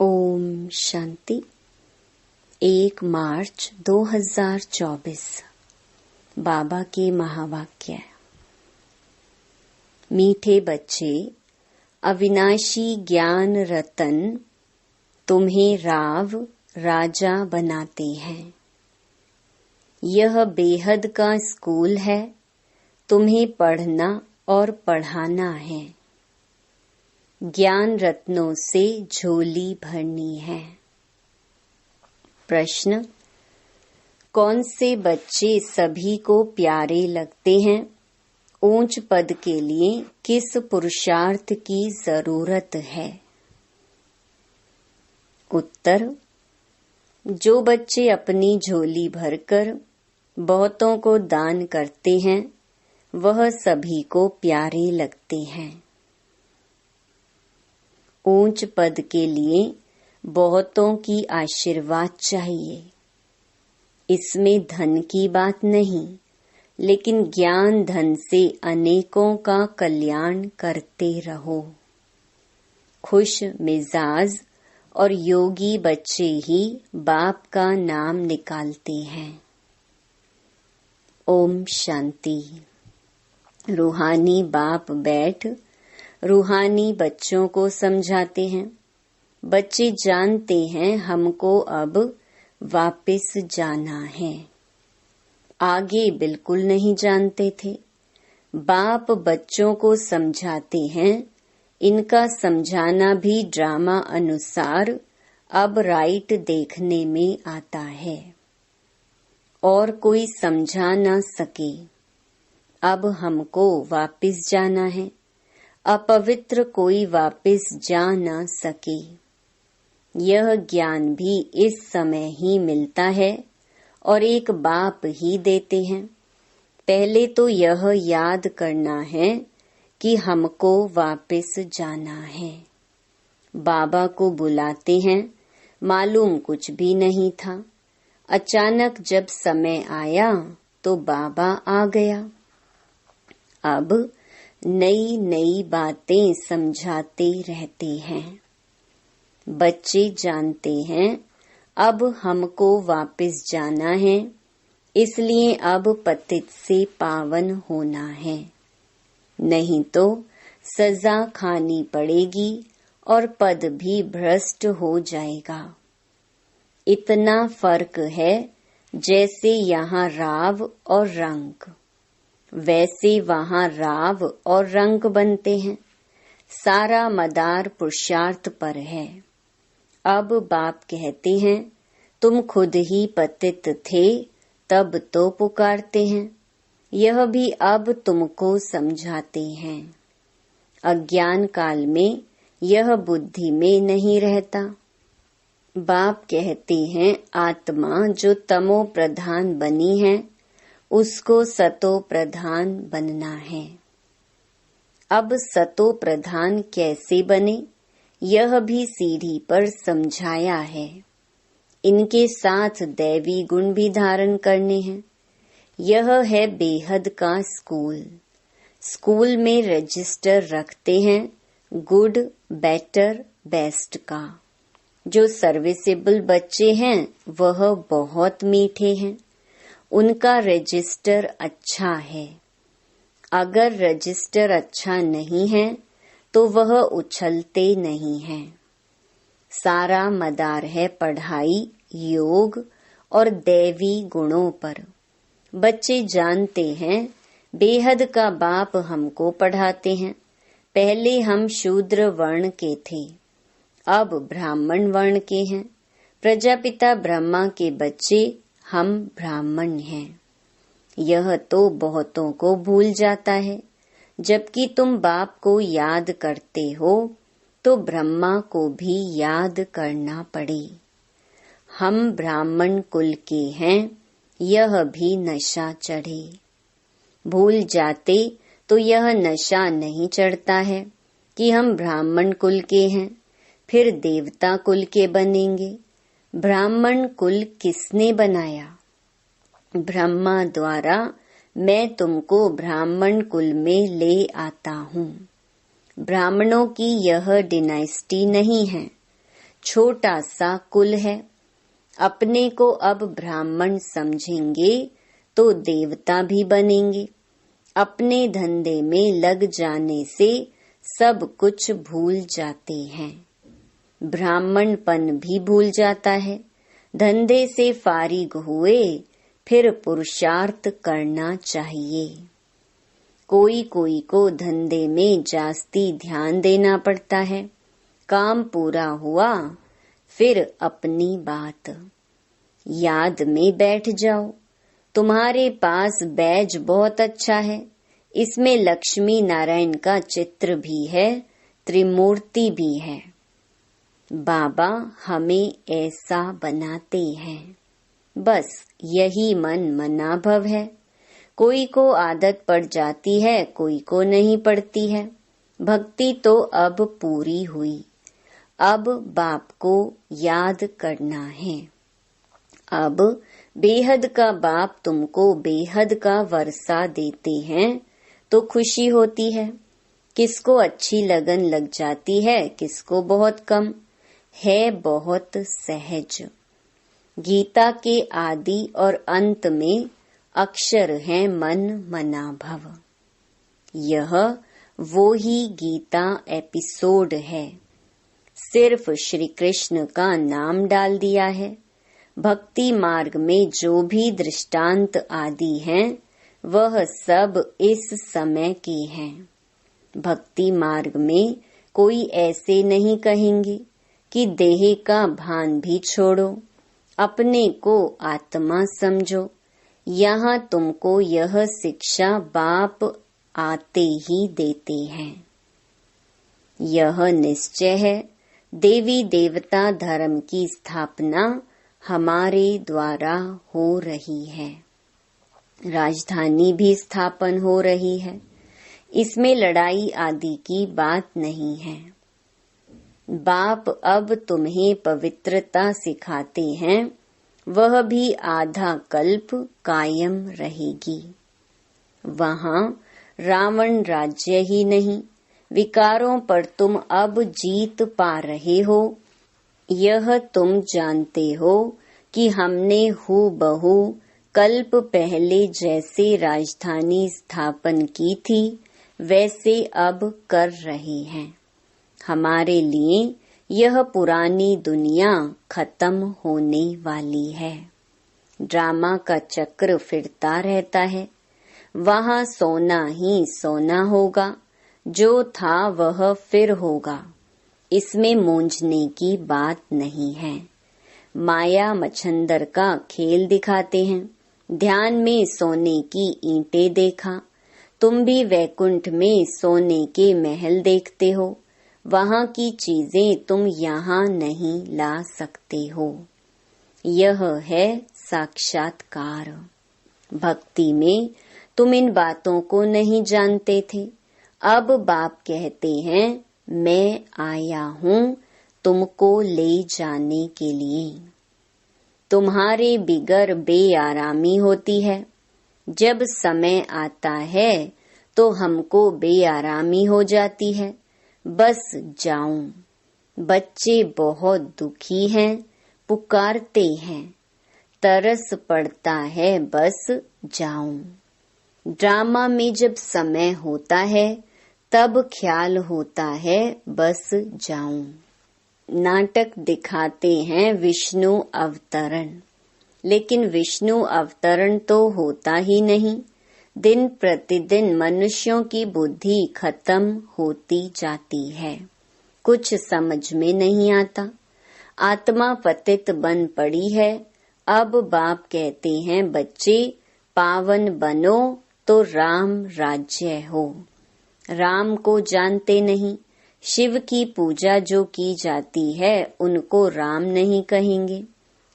ओम शांति। 1 मार्च 2024 बाबा के महावाक्य। मीठे बच्चे, अविनाशी ज्ञान रतन तुम्हें राव राजा बनाते हैं। यह बेहद का स्कूल है, तुम्हें पढ़ना और पढ़ाना है। ज्ञान रत्नों से झोली भरनी है। प्रश्न: कौन से बच्चे सभी को प्यारे लगते हैं? ऊंच पद के लिए किस पुरुषार्थ की जरूरत है? उत्तर: जो बच्चे अपनी झोली भरकर बहुतों को दान करते हैं, वह सभी को प्यारे लगते हैं। ऊंच पद के लिए बहुतों की आशीर्वाद चाहिए। इसमें धन की बात नहीं, लेकिन ज्ञान धन से अनेकों का कल्याण करते रहो। खुश मिजाज और योगी बच्चे ही बाप का नाम निकालते हैं। ओम शांति। रूहानी बाप बैठ रूहानी बच्चों को समझाते हैं। बच्चे जानते हैं हमको अब वापस जाना है। आगे बिल्कुल नहीं जानते थे। बाप बच्चों को समझाते हैं। इनका समझाना भी ड्रामा अनुसार अब राइट देखने में आता है, और कोई समझा ना सके। अब हमको वापस जाना है। अपवित्र कोई वापस जा न सके। यह ज्ञान भी इस समय ही मिलता है और एक बाप ही देते हैं। पहले तो यह याद करना है कि हमको वापस जाना है। बाबा को बुलाते हैं, मालूम कुछ भी नहीं था। अचानक जब समय आया तो बाबा आ गया। अब नई नई बातें समझाते रहते हैं। बच्चे जानते हैं अब हमको वापस जाना है, इसलिए अब पतित से पावन होना है, नहीं तो सजा खानी पड़ेगी और पद भी भ्रष्ट हो जाएगा। इतना फर्क है जैसे यहाँ राव और रंक, वैसे वहाँ राव और रंक बनते हैं। सारा मदार पुरुषार्थ पर है। अब बाप कहते हैं तुम खुद ही पतित थे, तब तो पुकारते हैं। यह भी अब तुमको समझाते हैं। अज्ञान काल में यह बुद्धि में नहीं रहता। बाप कहते हैं आत्मा जो तमो प्रधान बनी है, उसको सतो प्रधान बनना है। अब सतो प्रधान कैसे बने, यह भी सीढ़ी पर समझाया है। इनके साथ दैवी गुण भी धारण करने हैं। यह है बेहद का स्कूल। स्कूल में रजिस्टर रखते हैं गुड, बेटर, बेस्ट का। जो सर्विसेबल बच्चे हैं वह बहुत मीठे हैं। उनका रजिस्टर अच्छा है। अगर रजिस्टर अच्छा नहीं है तो वह उछलते नहीं हैं। सारा मदार है पढ़ाई, योग और दैवी गुणों पर। बच्चे जानते हैं बेहद का बाप हमको पढ़ाते हैं। पहले हम शूद्र वर्ण के थे, अब ब्राह्मण वर्ण के हैं। प्रजापिता ब्रह्मा के बच्चे हम ब्राह्मण हैं। यह तो बहुतों को भूल जाता है। जबकि तुम बाप को याद करते हो तो ब्रह्मा को भी याद करना पड़े। हम ब्राह्मण कुल के हैं, यह भी नशा चढ़े। भूल जाते तो यह नशा नहीं चढ़ता है कि हम ब्राह्मण कुल के हैं, फिर देवता कुल के बनेंगे। ब्राह्मण कुल किसने बनाया? ब्रह्मा द्वारा मैं तुमको ब्राह्मण कुल में ले आता हूँ। ब्राह्मणों की यह डिनाइस्टी नहीं है। छोटा सा कुल है। अपने को अब ब्राह्मण समझेंगे तो देवता भी बनेंगे। अपने धंधे में लग जाने से सब कुछ भूल जाते हैं। ब्राह्मणपन भी भूल जाता है। धंधे से फारिग हुए फिर पुरुषार्थ करना चाहिए। कोई कोई को धंधे में जास्ती ध्यान देना पड़ता है। काम पूरा हुआ फिर अपनी बात। याद में बैठ जाओ। तुम्हारे पास बैज बहुत अच्छा है। इसमें लक्ष्मी नारायण का चित्र भी है, त्रिमूर्ति भी है। बाबा हमें ऐसा बनाते हैं। बस यही मन मनाभव है। कोई को आदत पड़ जाती है, कोई को नहीं पड़ती है। भक्ति तो अब पूरी हुई। अब बाप को याद करना है। अब बेहद का बाप तुमको बेहद का वर्षा देते हैं तो खुशी होती है। किसको अच्छी लगन लग जाती है, किसको बहुत कम है, बहुत सहज। गीता के आदि और अंत में अक्षर है मन मनाभव। यह वो ही गीता एपिसोड है। सिर्फ श्री कृष्ण का नाम डाल दिया है। भक्ति मार्ग में जो भी दृष्टांत आदि हैं वह सब इस समय के हैं। भक्ति मार्ग में कोई ऐसे नहीं कहेंगे कि देह का भान भी छोड़ो, अपने को आत्मा समझो। यहाँ तुमको यह शिक्षा बाप आते ही देते हैं। यह निश्चय है देवी देवता धर्म की स्थापना हमारे द्वारा हो रही है। राजधानी भी स्थापन हो रही है। इसमें लड़ाई आदि की बात नहीं है। बाप अब तुम्हें पवित्रता सिखाते हैं, वह भी आधा कल्प कायम रहेगी। वहाँ रावण राज्य ही नहीं, विकारों पर तुम अब जीत पा रहे हो। यह तुम जानते हो कि हमने हूबहू कल्प पहले जैसे राजधानी स्थापन की थी वैसे अब कर रहे हैं। हमारे लिए यह पुरानी दुनिया खत्म होने वाली है। ड्रामा का चक्र फिरता रहता है। वहाँ सोना ही सोना होगा, जो था वह फिर होगा। इसमें मूंझने की बात नहीं है। माया मच्छंदर का खेल दिखाते हैं। ध्यान में सोने की ईंटें देखा। तुम भी वैकुंठ में सोने के महल देखते हो। वहाँ की चीजें तुम यहाँ नहीं ला सकते हो। यह है साक्षात्कार। भक्ति में तुम इन बातों को नहीं जानते थे। अब बाप कहते हैं मैं आया हूँ तुमको ले जाने के लिए। तुम्हारे बिगर बेआरामी होती है। जब समय आता है तो हमको बेआरामी हो जाती है। बस जाऊं। बच्चे बहुत दुखी हैं, पुकारते हैं। तरस पड़ता है, बस जाऊं। ड्रामा में जब समय होता है तब ख्याल होता है बस जाऊं। नाटक दिखाते हैं विष्णु अवतरण, लेकिन विष्णु अवतरण तो होता ही नहीं। दिन प्रतिदिन मनुष्यों की बुद्धि खत्म होती जाती है। कुछ समझ में नहीं आता। आत्मा पतित बन पड़ी है। अब बाप कहते हैं बच्चे पावन बनो तो राम राज्य हो। राम को जानते नहीं। शिव की पूजा जो की जाती है उनको राम नहीं कहेंगे।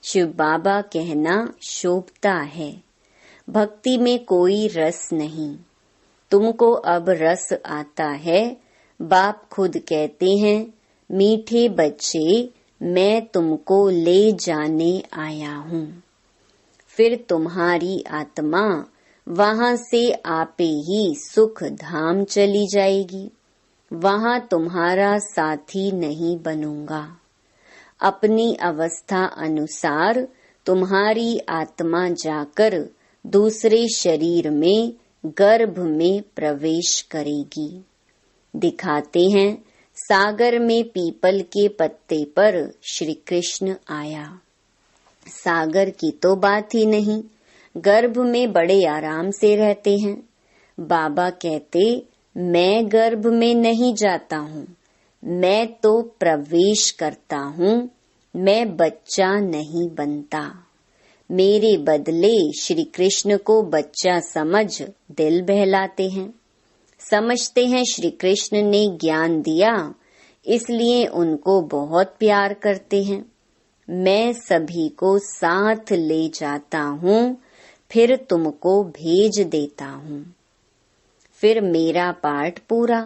शिव बाबा कहना शोभता है। भक्ति में कोई रस नहीं। तुमको अब रस आता है। बाप खुद कहते हैं मीठे बच्चे मैं तुमको ले जाने आया हूँ। फिर तुम्हारी आत्मा वहाँ से आपे ही सुख धाम चली जाएगी। वहाँ तुम्हारा साथी नहीं बनूंगा। अपनी अवस्था अनुसार तुम्हारी आत्मा जाकर दूसरे शरीर में गर्भ में प्रवेश करेगी। दिखाते हैं सागर में पीपल के पत्ते पर श्री कृष्ण आया। सागर की तो बात ही नहीं, गर्भ में बड़े आराम से रहते हैं। बाबा कहते, मैं गर्भ में नहीं जाता हूँ, मैं तो प्रवेश करता हूँ, मैं बच्चा नहीं बनता। मेरे बदले श्री कृष्ण को बच्चा समझ दिल बहलाते हैं। समझते हैं श्री कृष्ण ने ज्ञान दिया, इसलिए उनको बहुत प्यार करते हैं। मैं सभी को साथ ले जाता हूँ, फिर तुमको भेज देता हूँ। फिर मेरा पाठ पूरा,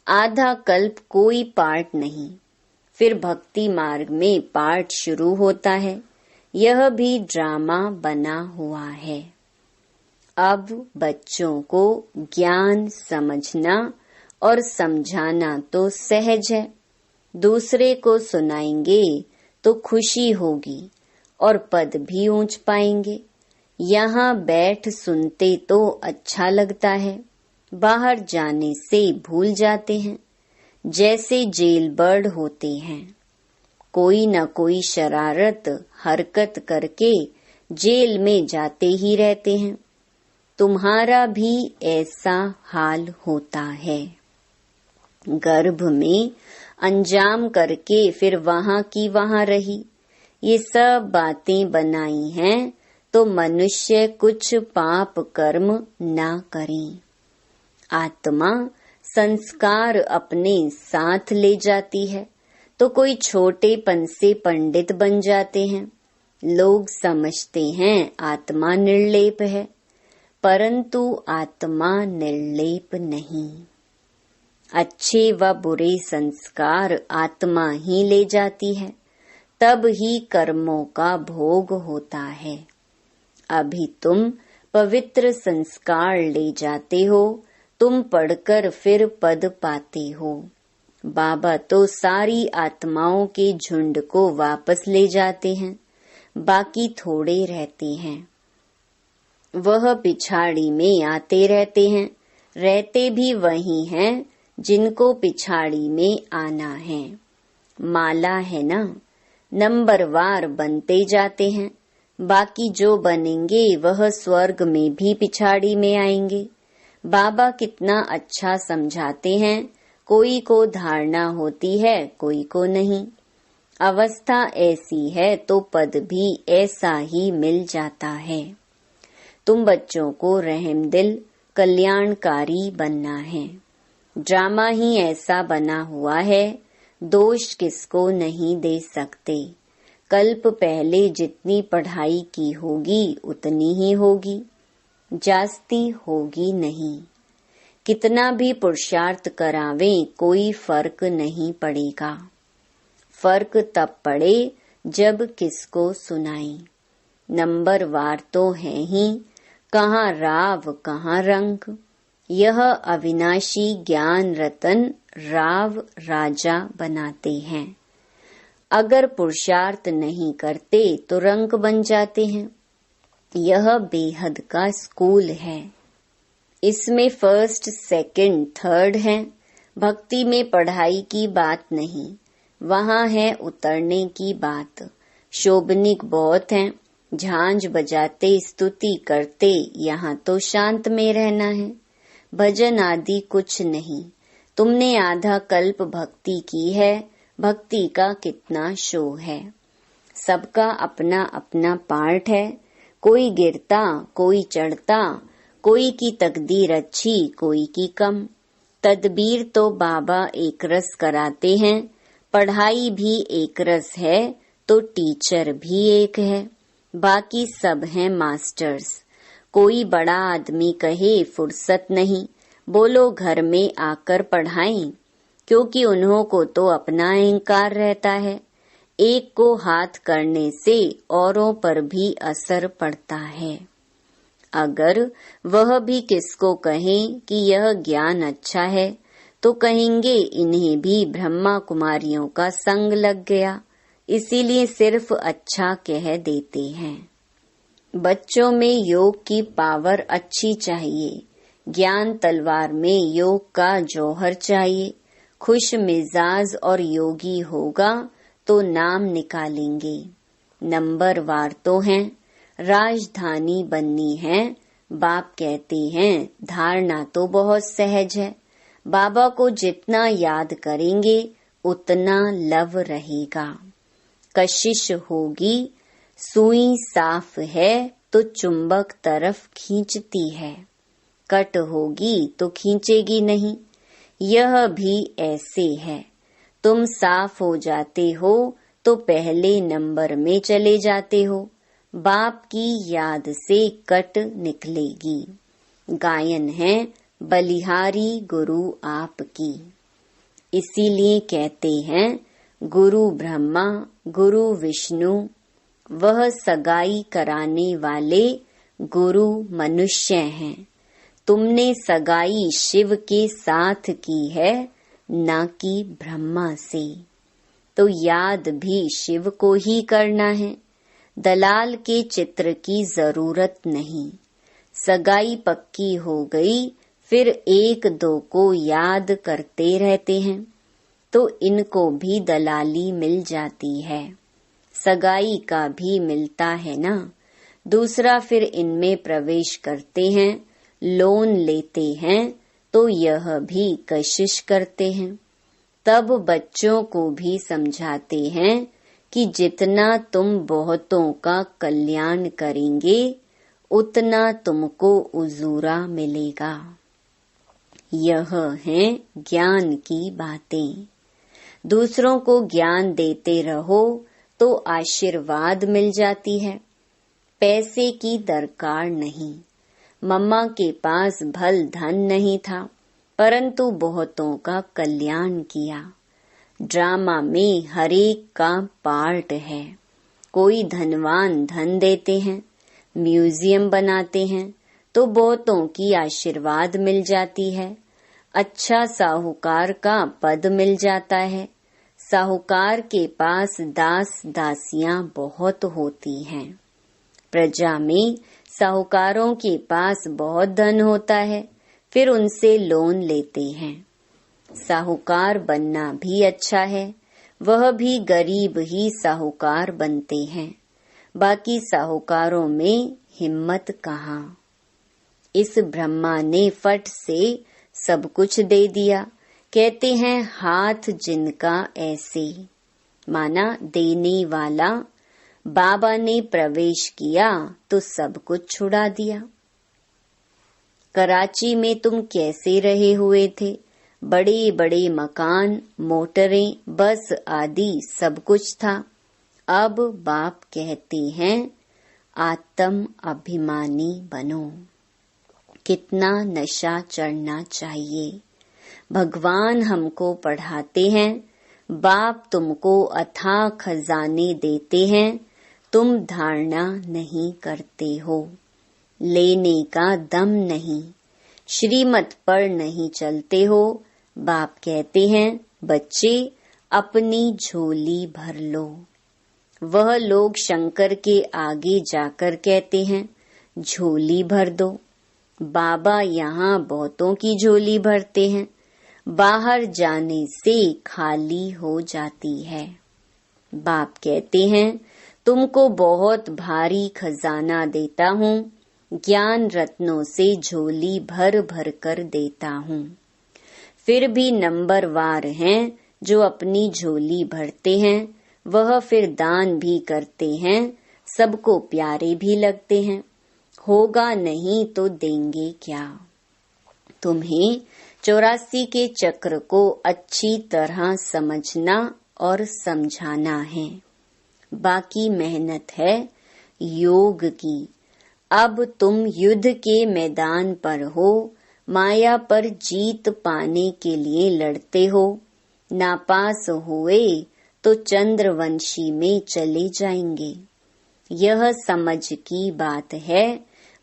आधा कल्प कोई पाठ नहीं। फिर भक्ति मार्ग में पाठ शुरू होता है। यह भी ड्रामा बना हुआ है। अब बच्चों को ज्ञान समझना और समझाना तो सहज है। दूसरे को सुनाएंगे तो खुशी होगी और पद भी ऊंच पाएंगे। यहाँ बैठ सुनते तो अच्छा लगता है, बाहर जाने से भूल जाते हैं। जैसे जेल बर्ड होते हैं, कोई न कोई शरारत हरकत करके जेल में जाते ही रहते हैं। तुम्हारा भी ऐसा हाल होता है। गर्भ में अंजाम करके फिर वहाँ की वहाँ रही। ये सब बातें बनाई हैं तो मनुष्य कुछ पाप कर्म ना करें। आत्मा संस्कार अपने साथ ले जाती है तो कोई छोटेपन से पंडित बन जाते हैं। लोग समझते हैं आत्मा निर्लेप है, परंतु आत्मा निर्लेप नहीं। अच्छे व बुरे संस्कार आत्मा ही ले जाती है, तब ही कर्मों का भोग होता है। अभी तुम पवित्र संस्कार ले जाते हो, तुम पढ़कर फिर पद पाते हो। बाबा तो सारी आत्माओं के झुंड को वापस ले जाते हैं, बाकी थोड़े रहते हैं। वह पिछाड़ी में आते रहते हैं, रहते भी वही हैं जिनको पिछाड़ी में आना है। माला है ना, नंबरवार बनते जाते हैं। बाकी जो बनेंगे वह स्वर्ग में भी पिछाड़ी में आएंगे। बाबा कितना अच्छा समझाते हैं। कोई को धारणा होती है, कोई को नहीं। अवस्था ऐसी है तो पद भी ऐसा ही मिल जाता है। तुम बच्चों को रहमदिल कल्याणकारी बनना है। ड्रामा ही ऐसा बना हुआ है, दोष किसको नहीं दे सकते। कल्प पहले जितनी पढ़ाई की होगी उतनी ही होगी, जास्ती होगी नहीं। कितना भी पुरुषार्थ करावें कोई फर्क नहीं पड़ेगा। फर्क तब पड़े जब किसको सुनाएं। नंबरवार तो है ही, कहाँ राव कहाँ रंग। यह अविनाशी ज्ञान रतन राव राजा बनाते हैं। अगर पुरुषार्थ नहीं करते तो रंग बन जाते हैं। यह बेहद का स्कूल है। इसमें फर्स्ट, सेकंड, थर्ड है। भक्ति में पढ़ाई की बात नहीं, वहाँ है उतरने की बात। शोभनिक बहुत हैं, झांझ बजाते स्तुति करते, यहाँ तो शांत में रहना है। भजन आदि कुछ नहीं। तुमने आधा कल्प भक्ति की है, भक्ति का कितना शो है। सबका अपना अपना पार्ट है। कोई गिरता, कोई चढ़ता, कोई की तकदीर अच्छी, कोई की कम। तदबीर तो बाबा एक रस कराते हैं। पढ़ाई भी एक रस है तो टीचर भी एक है। बाकी सब हैं मास्टर्स। कोई बड़ा आदमी कहे फुर्सत नहीं, बोलो घर में आकर पढ़ाएं, क्योंकि उन्हों को तो अपना अहंकार रहता है। एक को हाथ करने से औरों पर भी असर पड़ता है। अगर वह भी किसको कहें कि यह ज्ञान अच्छा है, तो कहेंगे इन्हें भी ब्रह्मा कुमारियों का संग लग गया, इसीलिए सिर्फ अच्छा कह देते हैं। बच्चों में योग की पावर अच्छी चाहिए, ज्ञान तलवार में योग का जौहर चाहिए। खुश मिजाज और योगी होगा तो नाम निकालेंगे। नंबर वार तो हैं, राजधानी बननी है। बाप कहते हैं धारणा तो बहुत सहज है। बाबा को जितना याद करेंगे उतना लव रहेगा। कशिश होगी, सुई साफ है तो चुंबक तरफ खींचती है। कट होगी तो खींचेगी नहीं। यह भी ऐसे है। तुम साफ हो जाते हो तो पहले नंबर में चले जाते हो। बाप की याद से कट निकलेगी। गायन है बलिहारी गुरु आपकी। इसीलिए कहते हैं गुरु ब्रह्मा गुरु विष्णु, वह सगाई कराने वाले गुरु मनुष्य हैं। तुमने सगाई शिव के साथ की है, ना कि ब्रह्मा से। तो याद भी शिव को ही करना है। दलाल के चित्र की जरूरत नहीं। सगाई पक्की हो गई, फिर एक दो को याद करते रहते हैं तो इनको भी दलाली मिल जाती है। सगाई का भी मिलता है ना। दूसरा फिर इनमें प्रवेश करते हैं, लोन लेते हैं तो यह भी कशिश करते हैं। तब बच्चों को भी समझाते हैं कि जितना तुम बहुतों का कल्याण करेंगे उतना तुमको उजूरा मिलेगा। यह है ज्ञान की बातें। दूसरों को ज्ञान देते रहो तो आशीर्वाद मिल जाती है। पैसे की दरकार नहीं। मम्मा के पास भल धन नहीं था, परंतु बहुतों का कल्याण किया। ड्रामा में हरेक का पार्ट है। कोई धनवान धन देते हैं, म्यूजियम बनाते हैं तो बहुतों की आशीर्वाद मिल जाती है। अच्छा साहूकार का पद मिल जाता है। साहूकार के पास दास दासियां बहुत होती हैं। प्रजा में साहूकारों के पास बहुत धन होता है, फिर उनसे लोन लेते हैं। साहूकार बनना भी अच्छा है, वह भी गरीब ही साहूकार बनते हैं। बाकी साहूकारों में हिम्मत कहाँ। इस ब्रह्मा ने फट से सब कुछ दे दिया। कहते हैं हाथ जिनका ऐसे, माना देने वाला। बाबा ने प्रवेश किया तो सब कुछ छुड़ा दिया। कराची में तुम कैसे रहे हुए थे? बड़े बड़े मकान, मोटरें, बस आदि सब कुछ था। अब बाप कहते हैं आत्म अभिमानी बनो। कितना नशा चढ़ना चाहिए। भगवान हमको पढ़ाते हैं, बाप तुमको अथाह खजाने देते हैं, तुम धारणा नहीं करते हो। लेने का दम नहीं, श्रीमत पर नहीं चलते हो। बाप कहते हैं बच्चे अपनी झोली भर लो। वह लोग शंकर के आगे जाकर कहते हैं झोली भर दो। बाबा यहाँ बहुतों की झोली भरते हैं, बाहर जाने से खाली हो जाती है। बाप कहते हैं तुमको बहुत भारी खजाना देता हूँ, ज्ञान रत्नों से झोली भर भर कर देता हूँ। फिर भी नंबरवार हैं जो अपनी झोली भरते हैं, वह फिर दान भी करते हैं, सबको प्यारे भी लगते हैं। होगा नहीं तो देंगे क्या। तुम्हें 84 के चक्र को अच्छी तरह समझना और समझाना है। बाकी मेहनत है योग की। अब तुम युद्ध के मैदान पर हो, माया पर जीत पाने के लिए लड़ते हो। नापास हुए तो चंद्रवंशी में चले जाएंगे। यह समझ की बात है।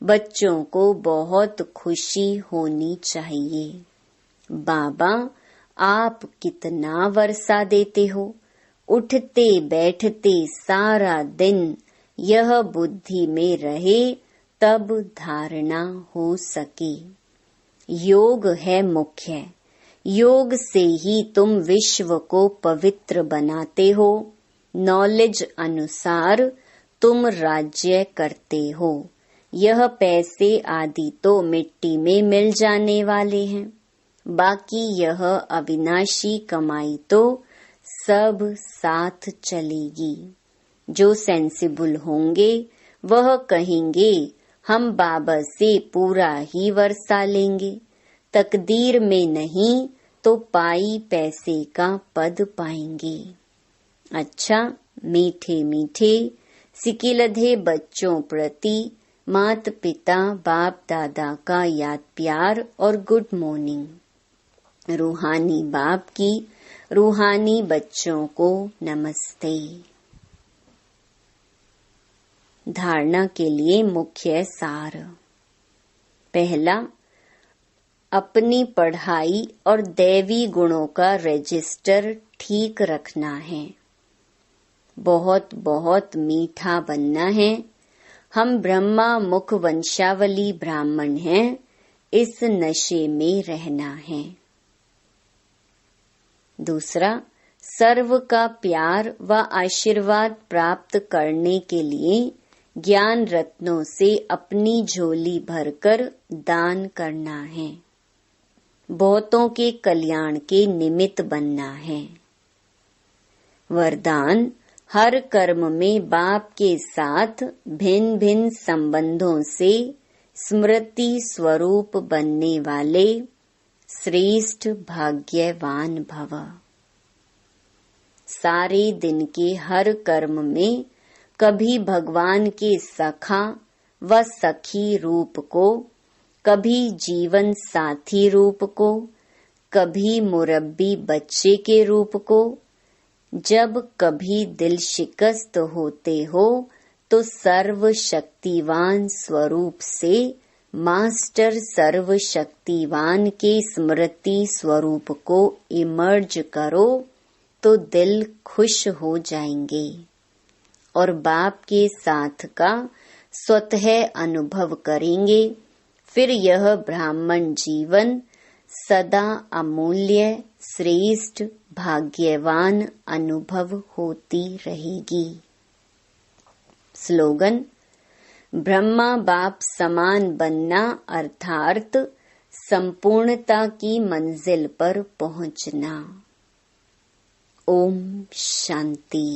बच्चों को बहुत खुशी होनी चाहिए। बाबा आप कितना वर्षा देते हो, उठते बैठते सारा दिन यह बुद्धि में रहे, तब धारणा हो सके। योग है मुख्य। योग से ही तुम विश्व को पवित्र बनाते हो। नॉलेज अनुसार तुम राज्य करते हो। यह पैसे आदि तो मिट्टी में मिल जाने वाले हैं, बाकी यह अविनाशी कमाई तो सब साथ चलेगी। जो सेंसिबल होंगे वह कहेंगे हम बाबा से पूरा ही वर्षा लेंगे, तकदीर में नहीं तो पाई पैसे का पद पाएंगे। अच्छा, मीठे मीठे सिकिलधे बच्चों प्रति माता पिता बाप दादा का याद प्यार और गुड मॉर्निंग। रूहानी बाप की रूहानी बच्चों को नमस्ते। धारणा के लिए मुख्य सार। पहला, अपनी पढ़ाई और दैवी गुणों का रजिस्टर ठीक रखना है। बहुत बहुत मीठा बनना है। हम ब्रह्मा मुख वंशावली ब्राह्मण हैं, इस नशे में रहना है। दूसरा, सर्व का प्यार व आशीर्वाद प्राप्त करने के लिए ज्ञान रत्नों से अपनी झोली भरकर दान करना है। बहुतों के कल्याण के निमित्त बनना है। वरदान, हर कर्म में बाप के साथ भिन्न भिन्न संबंधों से स्मृति स्वरूप बनने वाले श्रेष्ठ भाग्यवान भव। सारे दिन के हर कर्म में कभी भगवान के सखा व सखी रूप को, कभी जीवन साथी रूप को, कभी मुरब्बी बच्चे के रूप को, जब कभी दिल शिकस्त होते हो तो सर्वशक्तिवान स्वरूप से मास्टर सर्वशक्तिवान के स्मृति स्वरूप को इमर्ज करो तो दिल खुश हो जाएंगे और बाप के साथ का स्वतः अनुभव करेंगे। फिर यह ब्राह्मण जीवन सदा अमूल्य श्रेष्ठ भाग्यवान अनुभव होती रहेगी। स्लोगन, ब्रह्मा बाप समान बनना अर्थात संपूर्णता की मंजिल पर पहुंचना। ओम शांति।